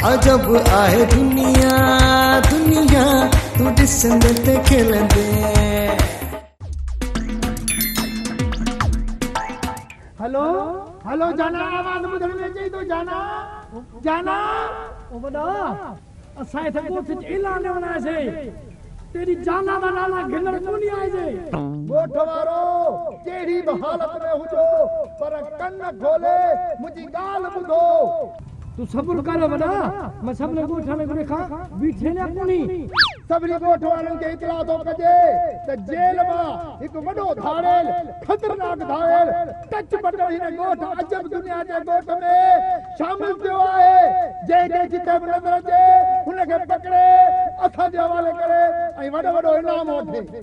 अजब आहे दुनिया दुनिया तू ॾिसंदे ते खिलंदे। हेलो हेलो जाना आवाज ॿुधण में अचे थो जाना जाना ओ वॾा असां हिते ॻोठ च ऐलान वणासीं तेरी जाना दा नाला गिनण कोन्हे आइजे। ॻोठ वारो कहिड़ी बि हालत में हुजो पर कन खोले मुंहिंजी ॻाल्हि ॿुधो। तू सब्र कर वॾा मैं सभिनी ॻोठ में घुरे खां बीठे न कोन्ही। सभिनी ॻोठ वारनि खे इतला थो कजे त जेल मां हिकु वॾो धाड़ेल ख़तरनाक धाड़ेल टच बटन हिन ॻोठ अजब दुनिया जे ॻोठ में शामिल थियो आहे। जंहिंखे जिते बि नज़र अचे हुनखे पकड़े असां जे हवाले करे ऐं वॾो वॾो इनाम वठे।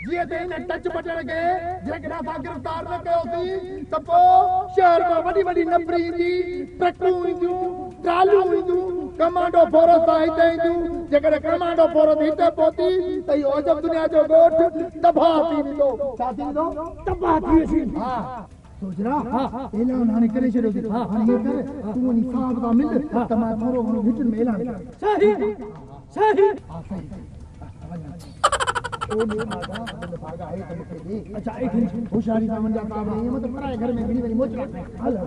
जीअं त हिन टच बटन खे जेकॾहिं असां गिरफ़्तार न कयोसीं त पोइ शहर मां वॾी वॾी नफ़री ईंदी, ट्रकूं ईंदियूं, ट्रालियूं ईंदियूं, कमांडो फोर्स सां हिते ईंदियूं। जेकॾहिं कमांडो फोर्स हिते पहुती त इहो अजब दुनिया जो ॻोठ तबाह थी वेंदो। छा थींदो? तबाह थी वेंदी। हा सोचरा ऐलान हाणे करे छॾियोसीं। हाणे हीअं कर तूं वञी साहब सां मिल त मां थोरो घणो विच में ऐलान कयां। सही सही अच्छा एक होशियारी सां वञा काम नहीं है मतलब पराए घर में घणी वणी मोच हल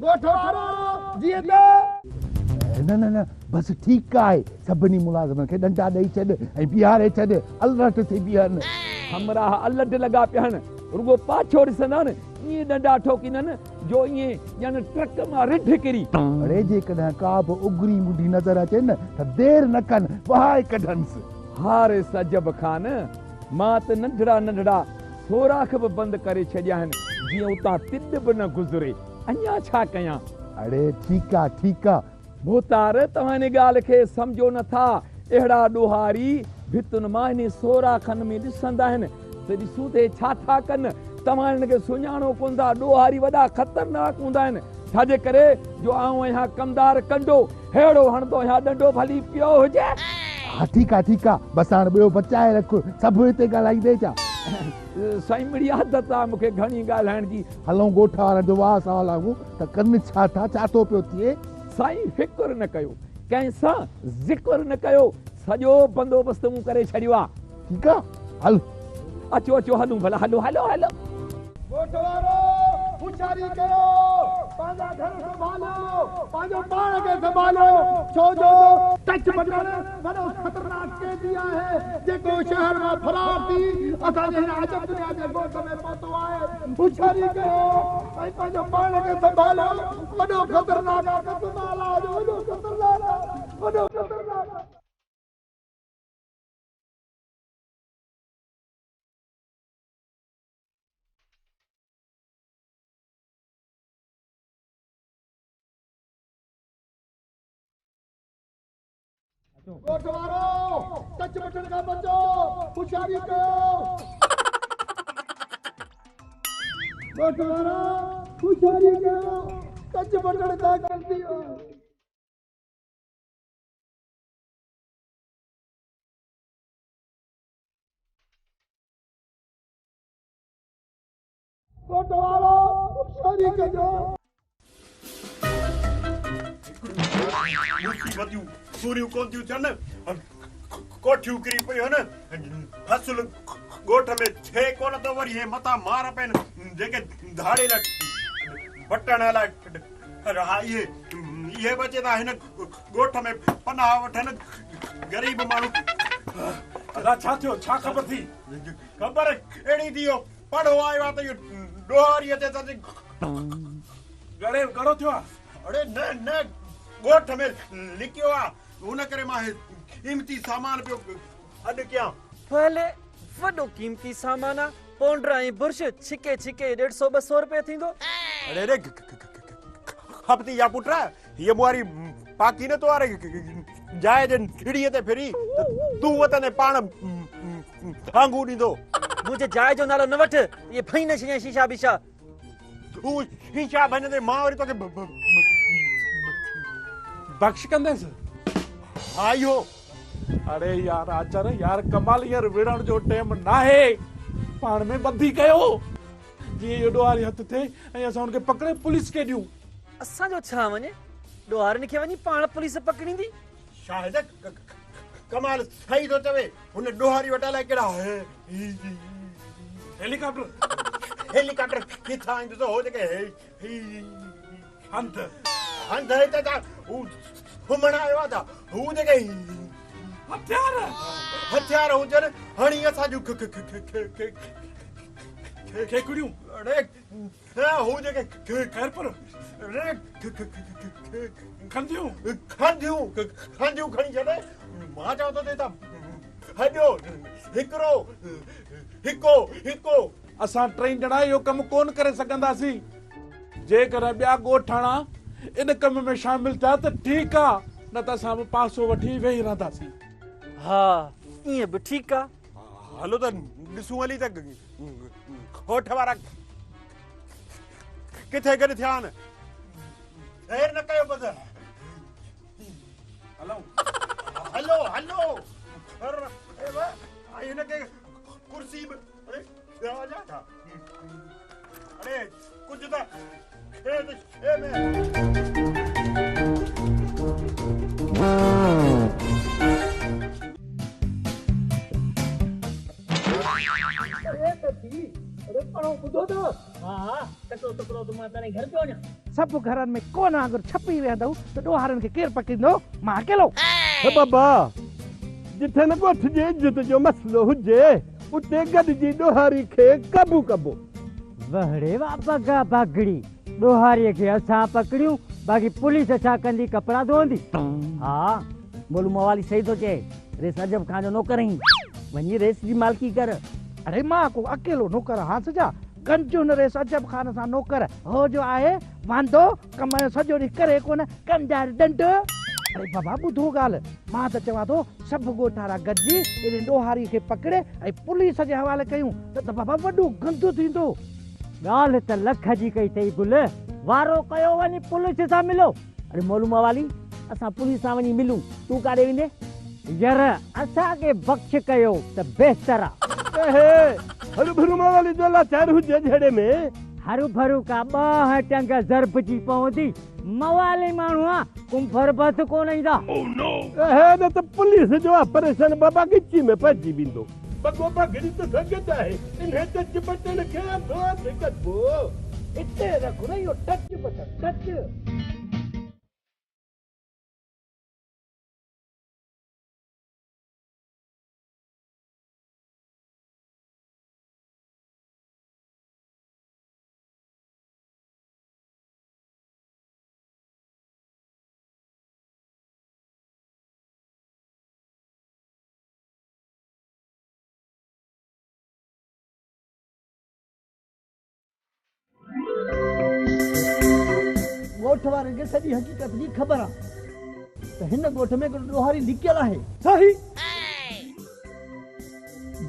ॻोठ वारो जीअं त न न न बस ठीकु आहे। सभिनी मुलाज़िमनि खे डंडा ॾेई छॾ ऐं बीहारे छॾ अलर्ट थी बीहनि। हमरा अलर्ट लॻा पिया आहिनि रुगो पाछो ॾिसंदा न ईअं डंडा ठोकींदनि जो ईअं ॼण ट्रक मां रिढ किरी। अड़े जेकॾहिं का बि उगरी मुंडी नज़र अचे न त देरि न कनि वहाए कढनिसि। हारे सजब खान मां त नंढड़ा नंढड़ा सोराख बि बंदि करे छॾिया आहिनि जीअं उतां तिॾ बि न गुज़रे। अञा छा कयां? अड़े ठीकु आहे ठीकु आहे। मोतार तव्हां हिन ॻाल्हि खे सम्झो नथा। अहिड़ा ॾोहारी भितुनि मां हिन सोराखनि में ॾिसंदा आहिनि त ॾिसूं त छा था कनि। तव्हां हिन खे सुञाणो कोन था। ॾोहारी वॾा ख़तरनाक हूंदा आहिनि छाजे करे जो आऊं आहियां कमदार कंडो अहिड़ो हणंदो आहियां ॾंडो भली पियो हुजे। हा ठीकु आहे ठीकु आहे बसि हाणे ॿियो बचाए रख सभु हिते ॻाल्हाईंदे छा। साईं मिड़ी आदत आहे मूंखे घणी ॻाल्हाइण जी। हलूं ॻोठ वारनि जो वाह सवाल आहियूं त कनि छा था छा थो पियो थिए। साईं फिक्र न कयो कंहिंसां ज़िक्र न कयो सॼो बंदोबस्तु मूं करे छॾियो आहे। ठीकु आहे हल अचो अचो हलूं भला हलो हलो हलो। ॻोठ वारो होशियारी कयो पंहिंजा घर संभालो पंहिंजो पाण खे संभालो छो जो टच बटन वॾो ख़तरनाक कैदी आहे जेको शहर मां फरार थी असांजे हिन अजब दुनिया जे ॻोठ में पहुतो आहे। होशियारी कयो ऐं पंहिंजो पाण खे संभालो। वॾो ख़तरनाक आहे वॾो ख़तरनाक आहे वॾो ख़तरनाक आहे। ॻोठ वारो टच बटन खां बचो होशियारी कयो। ॻोठ वारो होशियारी कयो टच बटन खां ग़लती ॻोठ वारो होशियारी कजो। मुसीबतूं सूरियूं कोन थियूं थियनि कोठियूं किरी पियूं आहिनि फसल ॻोठ में थिए कोन थो वरी हे मथां मार पइनि जेके धाड़े लाइ बटण लाइ हा इहे बचे था हिन ॻोठ में पनाह वठनि ग़रीब माण्हू। अला छा थियो छा ख़बर थी? ख़बर अहिड़ी थी वियो पढ़ो आयो आहे त इहो ॾोहारी अचे त घणो थियो आहे? अड़े न न ॻोठ में लिकियो आहे हुन करे मां कीमती सामान पियो अॾु कयां। भले वॾो कीमती सामान आहे पाउडर ऐं बुर्श छिके छिके 150-200 रुपए थींदो। अरे रे खपती या पुट ये मुआरी पाकी न तो आ रे जाए जन खिड़ीअ ते फिरी तूं वतने पाण हांगू ॾींदो। मुंहिंजे जाइ जो नालो न वठ ये भई न छॾियां शीशा बिशा। तूं शीशा भञंदे मां वरी तोखे बख्श कंदसि। हा इहो अरे यार आचार यार कमाल यार विढ़ण जो टाइम नाहे पाण में बंदी कयो जीअं इहो ॾोहारी हथ थिए ऐं असां हुनखे पकड़े पुलिस खे ॾियूं। असांजो छा वञे ॾोहारनि खे वञी पाण पुलिस पकड़ींदी। शायद कमाल सही थो चवे, हुन ॾोहारी वटि अलाए कहिड़ा हेलीकॉप्टर किथां ईंदो हो जेके हंध हिते छा घुमण आयो आहे छा? हू जेके हथियार हुजनि हणी असांजूं खेकड़ियूं हू जेके खंदियूं खणी छॾे। मां चवां थो त हॾियो हिको असां टई ॼणा इहो कमु कोन करे सघंदासीं। जेकर ॿिया ॻोठाणा इन कम में शामिल थिया त ठीकु आहे, न त असां बि पासो वठी वेही रहंदासीं। हा ईअं बि ठीकु आहे। हलो त ॾिसूं हली त होठ वारा किथे गॾु थिया आहिनि। देर न कयो बस, हलो हिनखे कुर्सी बि अरे कुझु त सभु घरनि में कोन अगरि छपी वेंदव त ॾोहारनि खे केरु पकड़ींदो? मां अकेलो। बाबा जिथे न ॻोठ जी इज़त जो मसइलो हुजे उते गॾिजी ॾोहारी खे क़ाबू कबो। वहड़े वाह बगा बागड़ी, ॾोहारीअ खे असां पकड़ियूं, बाक़ी पुलिस छा कंदी? कपिड़ा धोंदी। हा मोलू मवाली सही थो चए, रेस अजब खान जो नौकर आहीं, वञी रेस जी मालकी कर। अरे मां को अकेलो नौकर हां सजा गंजो न रेस अजब खान सां नौकर हो जो आहे वांदो कम जो सॼो ॾींहुं करे कोन कमदार डंड। अरे बाबा ॿुधो ॻाल्हि, मां त चवां थो सभु ॻोठारा गॾिजी इन ॾोहारी खे पकड़े ऐं पुलिस जे हवाले कयूं त बाबा वॾो गंद थींदो। ॻाल्हि त लख जी कई अथई गुल, वारो कयो वञी पुलिस सां मिलो। अरे मोलू मवाली असां पुलिस सां वञी मिलूं, तूं काॾे वेंदे? यार असांखे बख़्श कयो त बहितर आहे। हरू भरू मवाली जो लाचार हुजे जहिड़े में हरू भरू का ॿ टंग ज़रब जी पवंदी। मवाली माण्हू आहे, कुंफर बस कोन ईंदा। न त पुलिस जो ऑपरेशन बाबा गिची में पइजी वेंदो। बगो पगड़ी त सघंदा आहे, इन टच बटन खे बंदि कबो। हिते रखो न इहो टच बटन टच। ॻोठ वारनि खे सॼी हक़ीक़त जी ख़बर आहे त हिन ॻोठ में ॾोहारी लिकियल आहे। सही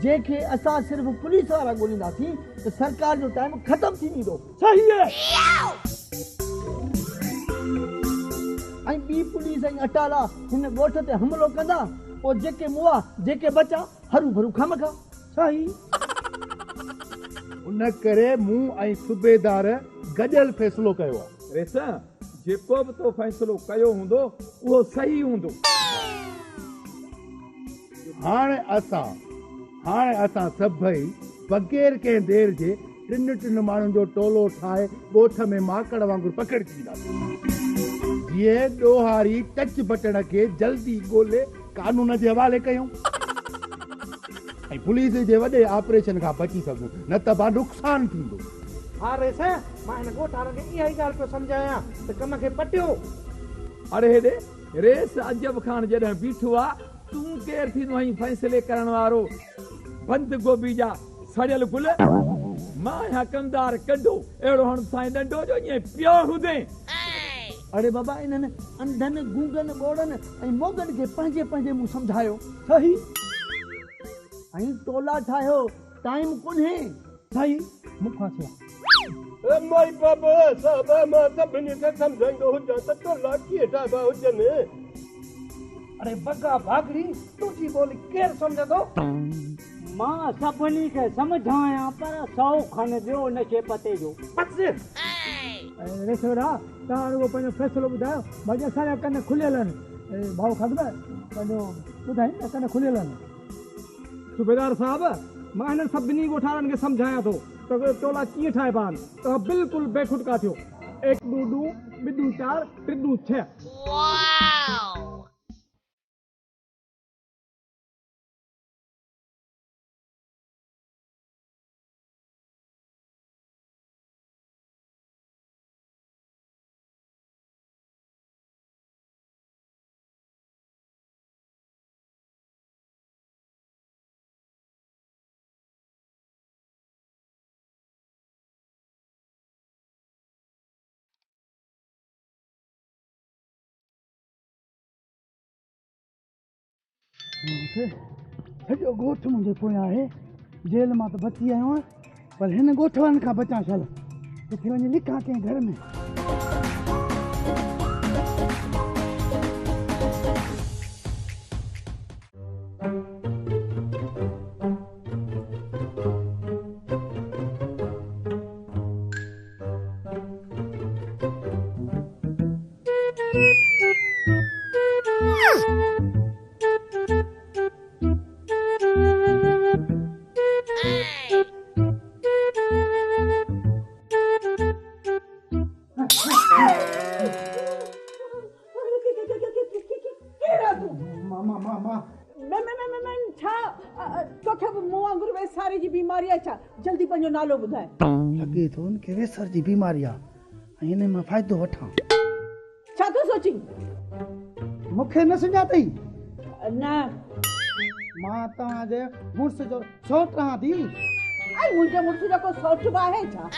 जंहिंखे असां सिर्फ़ पुलिस वारा ॻोल्हींदासीं त सरकार जो टाइम ख़तम थी वेंदो। सही आहे। ऐं ॿी पुलिस ऐं अटाला हिन ॻोठ ते हमिलो कंदा, पोइ जेके मुआ जेके बचा हरू भरू खामखा। सही। उन करे मूं ऐं सूबेदार गॾियल फ़ैसिलो कयो आहे। रेस जेको बि तो फ़ैसिलो कयो हूंदो उहो सही हूंदो। हाणे असां सभई बग़ैर कंहिं देर जे टिन माण्हुनि जो टोलो ठाहे ॻोठ में माकड़ वांगुरु पकड़जी ईंदासीं। जीअं ॾोहारी टच बटण खे जल्दी ॻोल्हे कानून जे हवाले कयूं ऐं पुलिस जे वॾे ऑपरेशन खां बची सघूं, न त बा नुक़सान थींदो। हा रेस मां हिन ॻोठारनि खे इहा ई ॻाल्हि पियो सम्झायां त कम खे पटियो। अरे हेॾे रेस अजब खान जॾहिं बीठो आहे, तूं केरु थींदो आहीं फ़ैसिले करण वारो? बंद गोभी जा सड़ियल गुल, मां यहाँ कमदार कढो अहिड़ो हण साईं डंडो जो ईअं पियो हुजे। अरे बाबा इन्हनि अंधनि गूंगनि ॿोड़नि ऐं मोगनि खे पंहिंजे पंहिंजे मूं सम्झायो। सही। ऐं टोला ठाहियो, टाइम कोन्हे। सही। मूंखां थिया माई बाबा साहब मां सभिनी खे सम्झाईंदो हुजां त टोला कीअं ठाहिबा हुजनि। अरे बगा भागड़ी तुंहिंजी ॿोली केरु सम्झंदो? मां सभिनी खे सम्झायां पर 100 खन ॿियो नशे पते जो। बस रेसोड़ा तव्हां रुगो पंहिंजो फ़ैसिलो ॿुधायो बाक़ी असांजा कन खुलियल आहिनि भाऊ खंड पंहिंजो ॿुधाई न कन खुलियल आहिनि सूबेदार साहिबु मां हिननि सभिनी ॻोठाणनि खे सम्झायां थो त टोला कीअं ठाहिबा आहिनि तव्हां बिल्कुलु बेखुटका थियो 1 2 2 2 4 3 2 6 सॼो ॻोठ मुंहिंजे पोयां आहे जेल मां त बची आयो आहियां पर हिन ॻोठ वारनि खां बचां छल किथे वञी लिखां कंहिं घर में जल्दी पंहिंजो नालो ॿुधाए लॻे थो उनखे वेसर जी बीमारी आहे ऐं हिन मां फ़ाइदो वठां छा थो सोची मूंखे न सुञातई न मां तव्हांजे मुड़ुस जो सौट रहां थी ऐं मुंहिंजे मुड़ुस जो को सौट बि आहे छा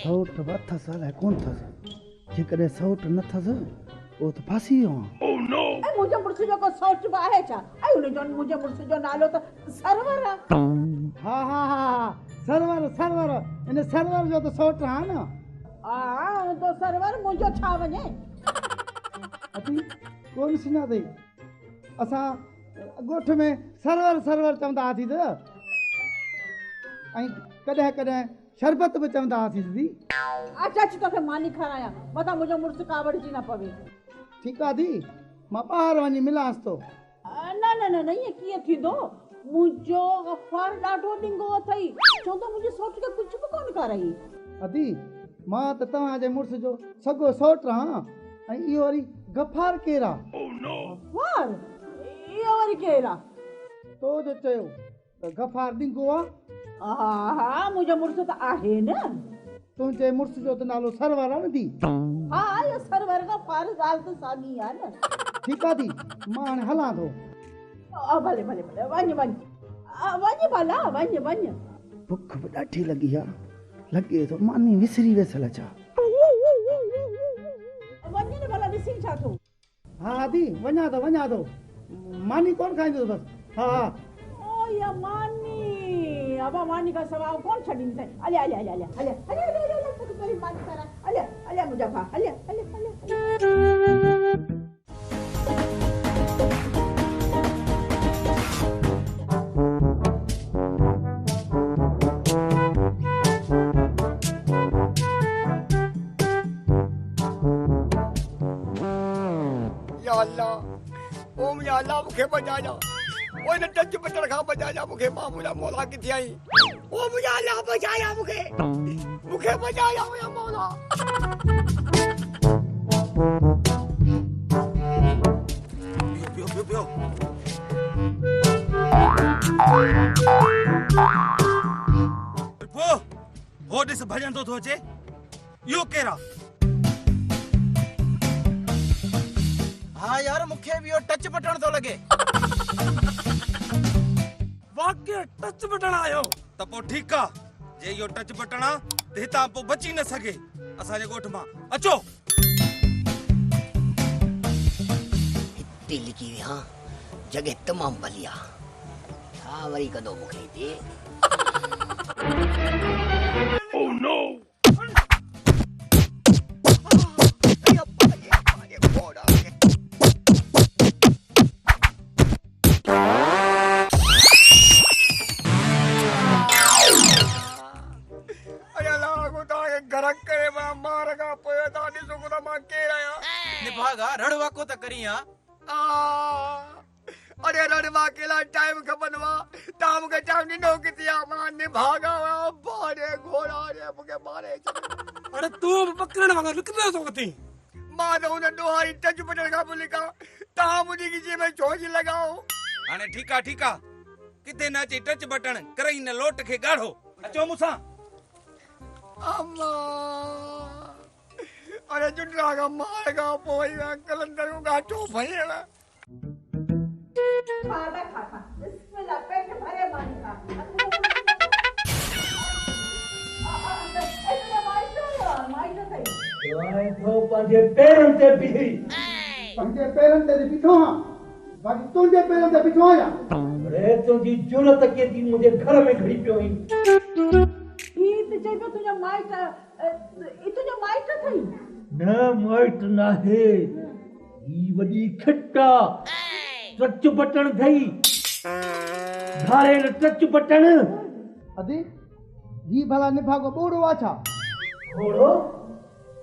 सौट बि अथसि अलाए कोन अथसि जेकॾहिं सौट न अथसि उहो त फासी वियो आहे ऐं मुंहिंजे मुड़ुस जो को सौट बि आहे छा ऐं हुनजो मुंहिंजे मुड़ुस जो नालो त सरवर आहे हा हा हा सरवर सरवर इन सरवर जो त सौट रहां न तो सरवर मुंहिंजो छा वञे अती कोन सुञातई असां ॻोठ में सरवर सरवर चवंदा हुआसीं त ऐं कॾहिं कॾहिं शरबत बि चवंदा हुआसीं दीदी अच्छा अच तोखे मानी खारायां मथां मुंहिंजो मुड़ुस कावड़जी न पवे ठीकु आहे दी मां ॿाहिरि वञी मिलांसि थो न न न न ईअं कीअं थींदो मुंहिंजो गफ़ार ॾाढो ॾिंगो अथई चवंदो मुंहिंजे सौट खे कुझु बि कोन करई अदी मां त तव्हांजे मुड़ुस जो सॻो सौट रहां ऐं इहो वरी गफ़ार केरु आहे गफ़ार इहो वरी केरु आहे तो जो चयो त गफ़ार ॾिंगो आहे हा मुंहिंजो मुड़ुस त आहे न तुंहिंजे मुड़ुस जो त नालो सरवर आहे न दी हा इहो सरवर गफ़ार ॻाल्हि त साॻी आहे न ठीकु आहे दी मां हाणे हलां थो भले भले भले वञ वञ वञ भला वञ वञ बुख बि ॾाढी लॻी आहे लॻे थो मानी विसरी वियल छा वञ न भला ॾिसी छा थो हा दी वञा थो मानी कोन खाईंदो बसि हा ओ या मानी अब मानी का सवाल कौन छड़ींदे अले अले अले अले अले अले अले तो कोई बात करा अले अले मुझे भा अले अले अले या अल्लाह मुखे बचा जा ओए न टच बटन खा बचा जा मुखे मां मुला मौला किथे आई ओ मुझे अल्लाह बचाया मुखे बचाया या मौला पियो पो हो दिस भजन तो अचे यो केरा हाँ यार मुखे भी यो टच बटन तो लगे वाकई टच बटन आयो त पो ठीक आ जे यो टच बटन आ त हितां पो बची न सके असां जे गोठ मां अचो हिते लिखी वी हां जगह तमाम बढ़िया छा वरी कदो मुखे हिते ओ नो गरक करे मार का पोया ता ॾिसो को मां आहे? अरे रण मां केला टाइम खपन वा ताम के टाइम नी नो कितिया मां ने भागा वा बारे घोड़ा रे मुके मारे अरे तू पकड़न वाला निकल तो कती मां तो उन दोहारी टच बटन का बोलिका ता मुझे की जी में छोज लगाओ हाणे ठीक आहे किथे न अचे टच बटन करई न लोट खे गाढ़ो अचो मूंसां अम्मा अरे जुटरा का मार का पोई कलंदर को गाठो भये खाना खा बिस्मिल्लाह पेट भरे पानी खा इतने माइट सही तो पंजे पैरन ते भी पंजे पैरन ते बिठो हां बाकी तुझे पैरन ते बिठो आया अरे तुझी जुरत के दी मुझे घर में खड़ी पियो ही ई ते चई तुझा माइट तुझा माइट थई न माइट ना है ई वडी खट्टा टच बटन थई धारे न टच बटन अदी जी भला निभागो बोड़ो आछा घोड़ो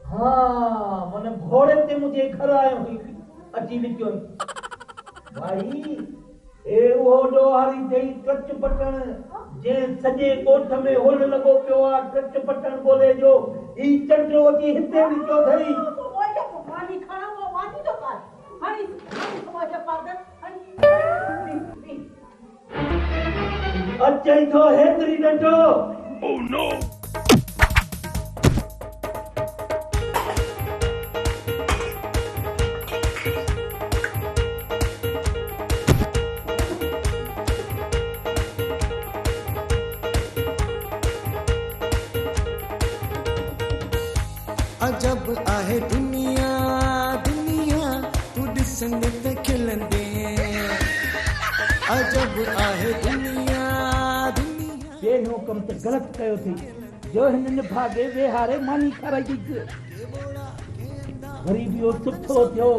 हाँ मन घोड़े ते मुझे घर आयो हुई अची लिखियो भाई ए वो डोहारी जई टच बटन जे सजे कोठ में होल लगो पियो आ टच बटन बोले जो ई चंडो जी हिते लिखियो थई ओए पानी खाना वो मानी तो कर हानी समझ पादर अचई तो हेतरी नंढो Oh no! अजब आहे दुनिया दुनिया तू ॾिसंदे त खिलंदे अजब आहे दुनिया दुनिया ये नो कम त गलत कयो थी जो हिन भागे वे हारे मानी खाराई दी गरीबी ओ सुठो थियो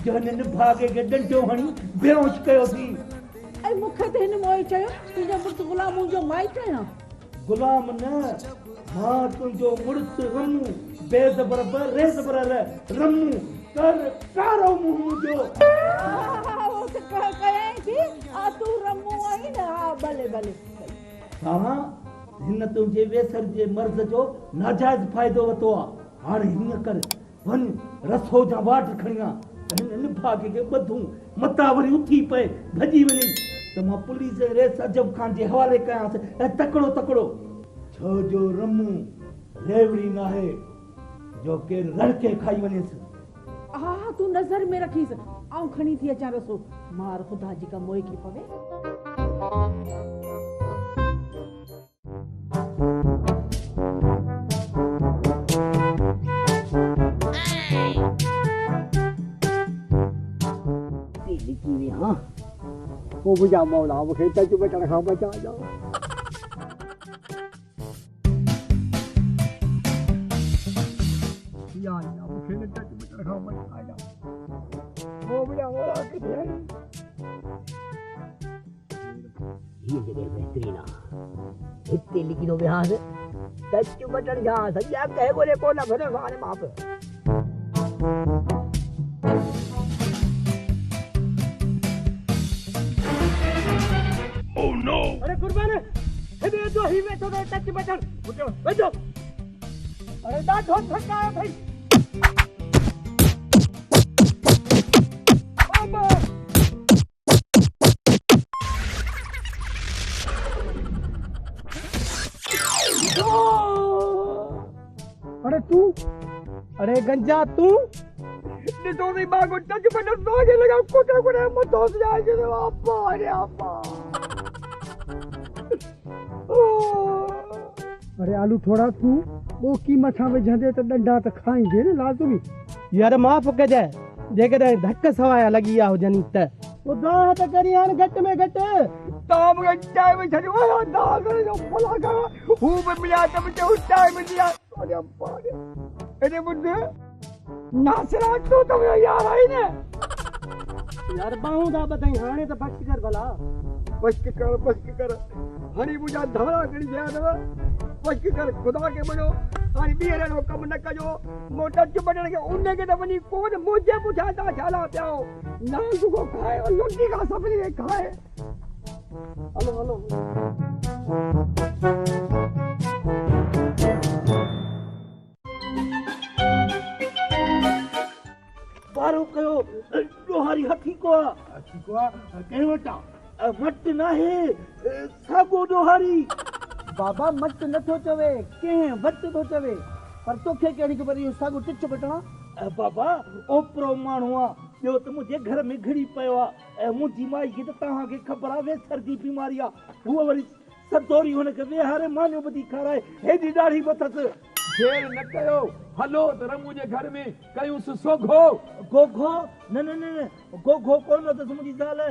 जो हिन भागे के डंडो हणी बेहोश कयो थी ऐ मुखे ते हिन मोई चयो तुझा पुट गुलाम जो माइट है गुलाम न मां तुझो मुर्स रमू बेज़बर रेस बर रमू कर कारो मुंह जो वो से कहे थी आ तू रमू आई ना हां भले भले हां हिन तुझे वेसर जे मर्द जो नाजायज फायदो वतो आ हाणे हिन कर वन रसो जा वाट खणिया हिन भागे के बधू मता वरी उठी पे भजी वनी त मां पुलिस रेस अजब खान जे हवाले कया से तकड़ो छो जो रमू रेवड़ी ना है जो के रड़ के खाई वनेस आ तू नजर में रखीस आऊं खणी थी अचा रसो मार खुदा जी का मोई की पवे लिखी हां वो बुझा मौला मुखे टच बटन खा बचा जाओ या मुखे टच बटन खा बचा जाओ वो बुझा मौला किथे है ये जगह बेहतरीन इतने लिखी दो बिहार टच बटन जा सजा कहे बोले कोना भरे वाले माप Oh no! अरे कुर्बान हे जो ही में तो टच बटन बचो अरे डाठो थका है भाई बाबा अरे तू अरे गंजा तू तो नहीं बागो टच बटन तो आगे लगा कोटा मत हो जाए जे बाबा अरे बाबा अरे आलू थोड़ा तू वो की मठा में झंडे त डंडा त खाएंगे ने लाजमी यार माफ कजे जेकर धक्क सवाया लगी आ जनी त वो दाह त करी हां घट में घट ताम गट्टा में छड़ो दाह करे जो फला का हु में मिला त जो टाइम दिया अरे अब्बा अरे बुद्ध नासरा तो यार आई ने यार बाहू दा बताई हाने त बच कर भला बच कर हनी मुझा धारा करी जा दवा बच कर खुदा के बनो हाणे ॿीहर अहिड़ो कमु न कजो मूं टच बटण खे उन खे त वञी कोन मुंहिंजे पुठियां तव्हां छाला पिया न रुगो खाए लुटी खां सभिनी खे खाए हलो हलो वारो कयो ॾोहारी हथी को आहे कंहिं वटां मट नाहे साॻो ॾोहारी बाबा मट नथो चवे कंहिं वटि थो चवे पर तोखे कहिड़ी ख़बर इहो साॻो टिच बटणा बाबा ओतिरो माण्हू आहे ॿियो त मुंहिंजे घर में घिड़ी पियो आहे ऐं मुंहिंजी माई खे त तव्हांखे ख़बर आहे वेसर जी बीमारी आहे हूअ वरी सदोरी हुनखे वेहारे मानियो ॿधी खाराए हेॾी ॾाढी बथसि देर न कयो हलो त रमू जे घर में कयूंसि सोघो गोघो न न न गोघो कोन अथसि मुंहिंजी ज़ाल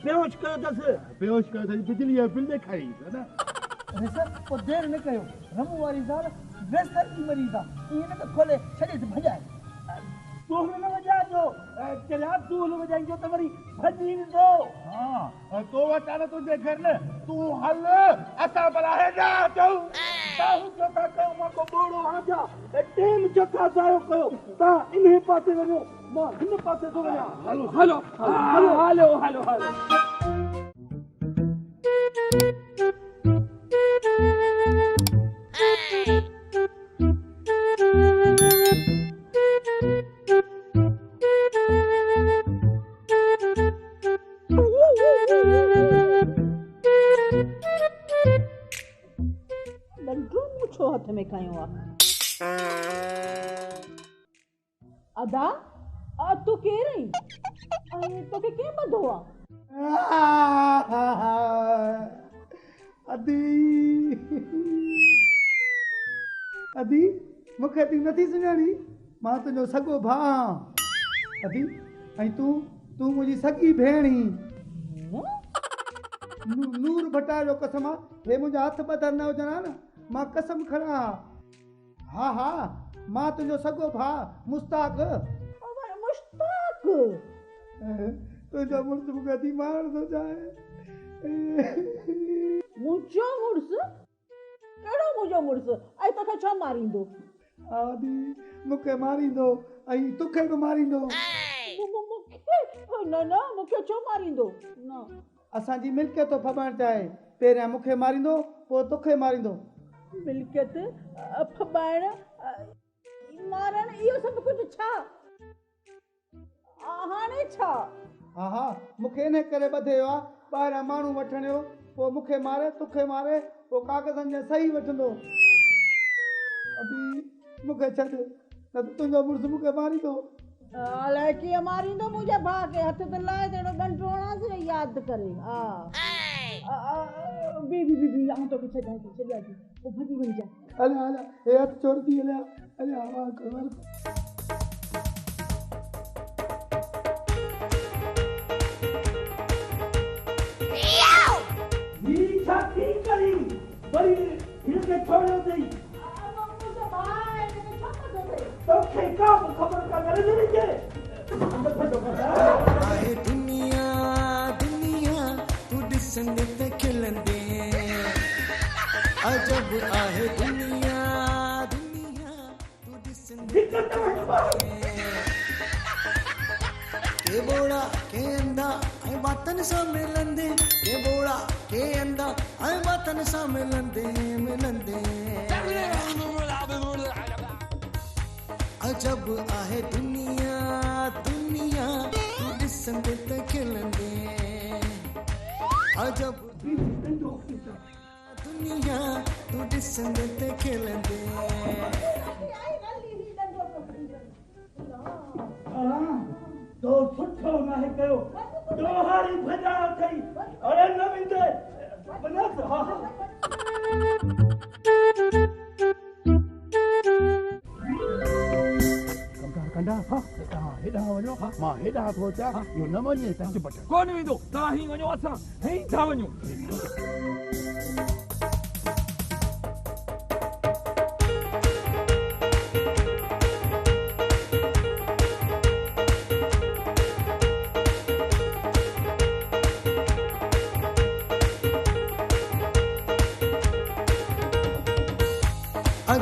बेहोश कयो अथसि बेहोश कयो अथई बिजली जो बिल ॾेखारी न वेसर पोइ देर न कयो रमू वारी ज़ाल वेसर जी मरीज़ आहे ईअं न त खोले छॾे भॼाए तूल न वॼाइजो चलिया तूल वॼाइजो त वरी भॼी वेंदो हा तो वटां न तुंहिंजे घर न तूं हल असां भला हेॾा अचूं ताहू चोथा कयो मां को ॿोड़ो आजा टेम चोथा ज़ायो कयो तव्हां इन पासे वञो मां हिन पासे थो वञा हलो हलो हलो हलो हलो हथ में खयो आहे अदा तू केर आई तोखे कें ॿधो आहे अदी मूंखे तूं नथी सुञाणी मां तुंहिंजो सॻो भाउ अदी ऐं तूं मुंहिंजी सॻी भेणी नूर भटा जो कसम आहे हे मुंहिंजा हथ ॿधल न हुजनि हा न मां कसम खणा हा हा मां तुंहिंजो सॻो भाउ मुश्ताक तुंहिंजो मुड़ुसु मूंखे अधी मारण थो चाहे मुंहिंजो मुड़ुसु कहिड़ो मुंहिंजो मुड़ुसु ऐं तोखे छो मारींदो आदी मूंखे मारींदो ऐं तोखे बि मारींदो न न मूंखे छो मारींदो न असांजी मिल्कियत थो फॿाइण चाहे पहिरियां मूंखे मारींदो पोइ तोखे मारींदो मिल्कियत फॿाइण मारण इहो सभु कुझु छा हाणे छा हा हा मूंखे इन करे ॿधियो आहे ॿाहिरां माण्हू वठण जो पोइ मूंखे मारे तोखे मारे पोइ कागज़नि जे सही वठंदो अभी मूंखे छॾ न त तुंहिंजो मुड़ुसु मूंखे मारींदो अलाए कीअं मारींदो मुंहिंजे भाउ खे हथ त लाहे त डंडो हणांसि यादि करे हा बी आऊं तोखे छॾां थी छॾियां थी पोइ भॼी वञिजांइ हलिया हलिया हे हथु छोड़ंदी हलिया हलिया वाह कर हिनखे छोड़ियो अथई तोखे का बि ख़बर कान्हे आहे दुनिया दुनिया तूं ॾिसंदे त खिलंदे अजब आहे दुनिया दुनिया तूं ॾिसंदे के बोड़ा के अंधा ऐं वातन सां मिलंदे के बोड़ा के अंधा ऐं वातन सां मिलंदे अजब आहे दुनिया दुनिया तूं ॾिसंदे त खिलंदे अजब दुनिया तूं ॾिसंदे त खिलंदे तो सुठो नाहे कयो ॾोहारी भॼा अथई अरे न वेंदे बनस हा कंदा हा हेॾा वञो मां हेॾा थो अचां इहो न वञे टच बटन कोन वेंदो तव्हां ही वञो असां हेई था वञूं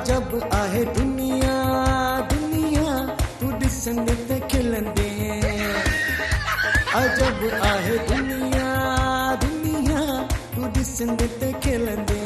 अजब आहे दुनिया दुनिया तू ॾिसंदे त खिलंदे अजब आहे दुनिया दुनिया तू ॾिसंदे त खिलंदे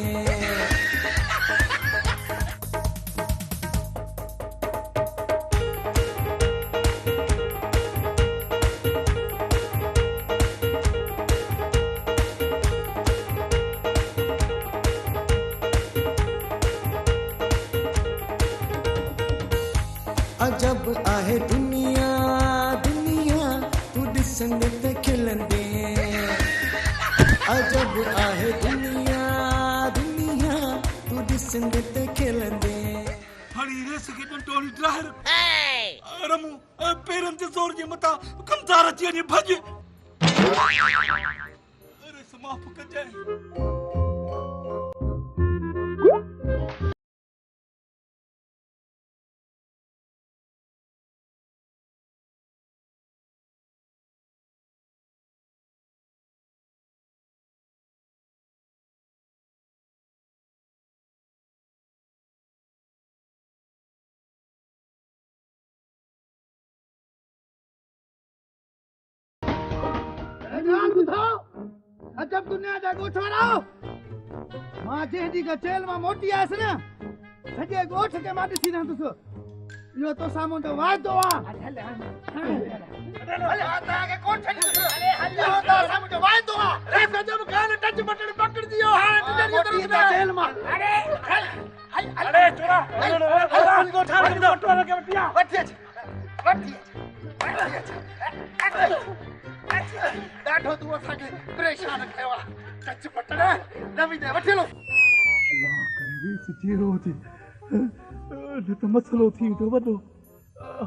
अजब आहे दुनिया दुनिया तू ॾिसंदे त खिलंदे अजब आहे दुनिया दुनिया तू ॾिसंदे त खिलंदे हाणे रेस खे टोली ड्राइवर रमू पेरनि ते ज़ोर जे मथां कमज़ार अची वञे भॼ रेस माफ़ कजांइ अजब दुनिया जा गोठ वारा मां जंहिंजी का जेल मां मोटी आयसि न सॼे गोठ खे मां ॾिसी रहंदुसि इहो तो साम्हूं जो वाइदो आहे ॾाढो तूं असांखे परेशान कयो आहे टच बटण नवी दे वठी हलो अल्लाह करे सचेरो हुजे न त मसलो थी वेंदो वॾो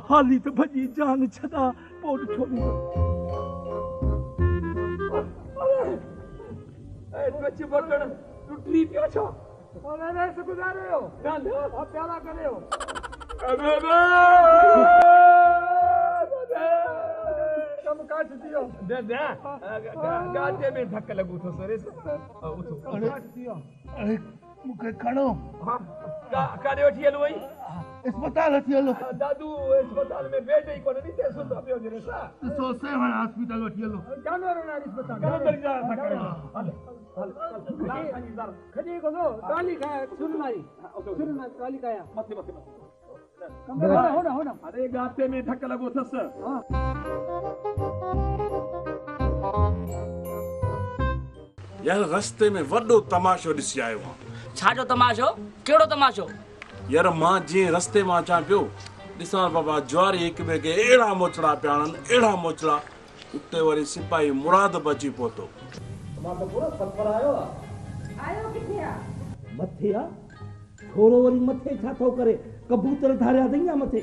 हाली त भॼी जान छॾा पोइ ॾिठो टच बटण टुटी पियो छो रेस गुज़ारियो प्याला करियो कम काट दियो गाते में धक लगू तो सरेस उठो काट दियो अरे मुखे खणो हां काडे वठी हलो वई अस्पताल वठी हलो दादू अस्पताल में बेड ही कोन नीचे सुतो पियो जे सा तो सेवन हॉस्पिटल वठी हलो जानवर ना अस्पताल कर जा खड़ी को दो ताली का सुरनाई ताली का मथे होना अरे गाते में धक लगो थस यार रस्ते में वॾो तमाशो ॾिसी आयो आहियां छाजो तमाशो कहिड़ो तमाशो यार मां जीअं रस्ते मां अचां पियो ॾिसां बाबा ज्वारी हिक ॿिए खे अहिड़ा मोचड़ा पिया हणनि अहिड़ा मोचड़ा उते वरी सिपाही मुराद बची पहुतो मां त पूरो सफ़र आयो किथे आहे मथे आ थोरो वरी मथे छा थो करे कबूतर धारिया अथई या मथे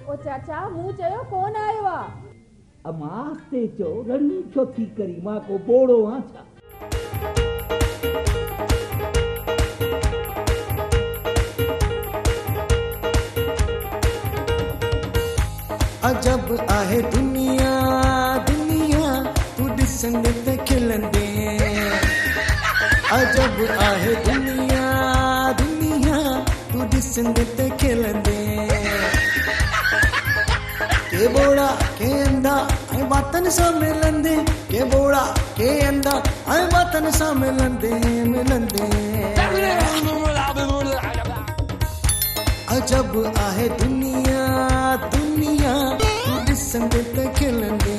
ओ चाचा मूं चयो कोन आयो आहे अमास्ते चो रणी छो थी करी मां को बोड़ो आं छा अजब आहे दुनिया दुनिया तू ॾिसंदे त खिलंदे अजब आहे दुनिया दुनिया तू ॾिसंदे त खिलंदे के बोड़ा के अंधा ऐं बातन सां मिलंदे के बोड़ा के अंधा ऐं बातन सां मिलंदे अजब आहे दुनिया दुनिया तू ॾिसंदे त खिलंदे